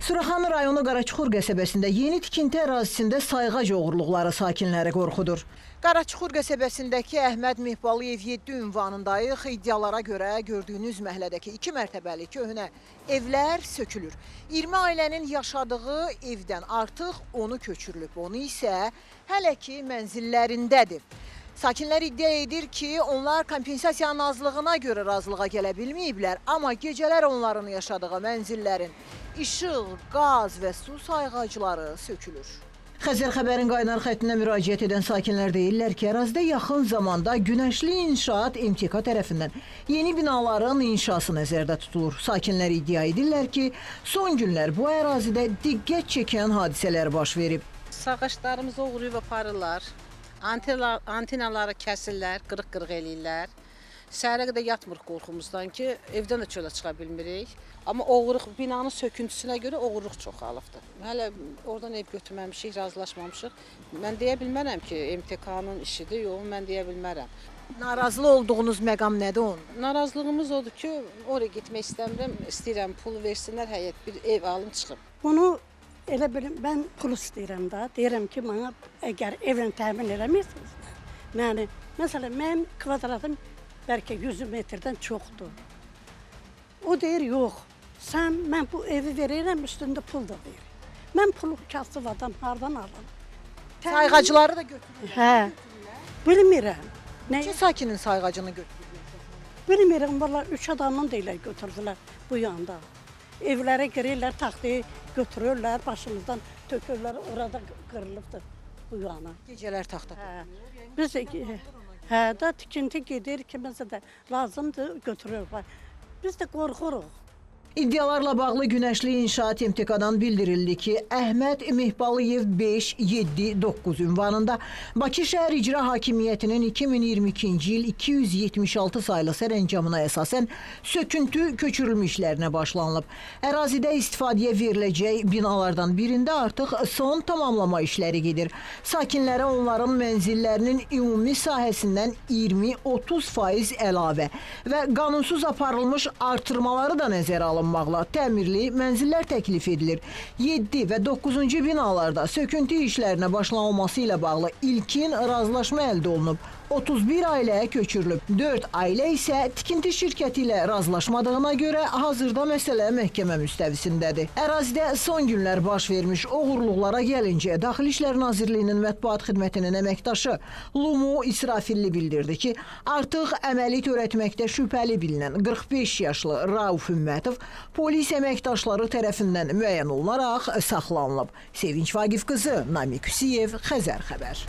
Suraxanı rayonu Qaraçuxur qəsəbəsində yeni tikinti ərazisində sayğac oğurluqları sakinləri qorxudur. Qaraçuxur qəsəbəsindəki Əhməd Mehbalıyev 7 ünvanındayıq. İddialara görə gördüyünüz məhəllədəki 2 mərtəbəli köhnə evlər sökülür. 20 ailənin yaşadığı evdən artıq onu köçürülüb. Onu isə hələ ki mənzillərindədir. Sakinlər iddia edir ki, onlar kompensasiya nazlığına görə razılığa gələ bilməyiblər, amma gecələr onların yaşadığı mənzillərin işıq, qaz və su sayğacları sökülür. Xəzər xəbərin qaynar xəttinə müraciət edən sakinlər deyirlər ki, ərazidə yaxın zamanda Günəşli İnşaat MTK tərəfindən yeni binaların inşası nəzərdə tutulur. Sakinlər iddia edirlər ki, son günlər bu ərazidə diqqət çəkən hadisələr baş verib. Sağaçlarımızı uğrayıb aparırlar. Antenaları kəsirlər, qırıq-qırıq eləyirlər. Səhərə qədər yatmırıq qorxumuzdan ki, evdən də çölə çıxa bilmirik. Amma oğurluq binanın söküntüsünə görə oğurluq çoxalıbdır. Hələ oradan ev götürməmişik, razılaşmamışıq. Mən deyə bilmərəm ki, MTK-nın işidir, yox, mən deyə bilmərəm. Narazılı olduğunuz məqam nədir onun? Narazılığımız odur ki, oraya getmək istəyirəm, pul versinlər, həyət bir ev alım çıxım. Bunu elə bilim, mən pul istəyirəm da, deyirəm ki, mənə əgər evlə təmin eləmirsiniz, məsələn, mənim kvadratım bəlkə 100 metrdən çoxdur. O deyir, yox, mən bu evi verirəm, üstündə pul da verir. Mən pulu kasıb adam hardan alım? Sayğacları da götürürlər. Hə, bilmirəm. Neçə sakinin sayğacını götürürlər? Bilmirəm, valla 3 adamın da elə götürdülər bu yanda. Evlərə girirlər, taxtayı götürürlər, başımızdan tökürlər, orada qırılıbdır bu yana. Gecələr taxta. Biz da tikinti gedir, kiməsə də lazımdır, götürürlər. Biz də qorxuruq. İddialarla bağlı Günəşli İnşaat MTK-dan bildirildi ki, Əhməd Mehbalıyev 5, 7, 9 ünvanında Bakı Şəhər İcra Hakimiyyətinin 2022-ci il 276 sayılı sərəncamına əsasən söküntü köçürülmə işlərinə başlanılıb. Ərazidə istifadəyə veriləcək binalardan birində artıq son tamamlama işləri gedir. Sakinlərə onların mənzillərinin ümumi sahəsindən 20-30% əlavə və qanunsuz aparılmış artırmaları da nəzərə alınır. Təmirli mənzillər təklif edilir. 7 və 9-cu binalarda söküntü işlərinə başlanılması ilə bağlı ilkin razılaşma əldə olunub. 31 ailəyə köçürülüb. 4 ailə isə tikinti şirkəti ilə razılaşmadığına görə hazırda məsələ məhkəmə müstəvisindədir. Ərazidə son günlər baş vermiş oğurluqlara gəlincə, Daxili İşlər Nazirliyinin mətbuat xidmətinin əməkdaşı Lumu İsrafilli bildirdi ki, artıq əməli törətməkdə şübhəli bilinən 45 yaşlı Rauf Ümmətov polis əməkdaşları tərəfindən müəyyən olunaraq saxlanılıb. Sevinç Vaqif qızı, Namiq Hüsiyev, Xəzər xəbər.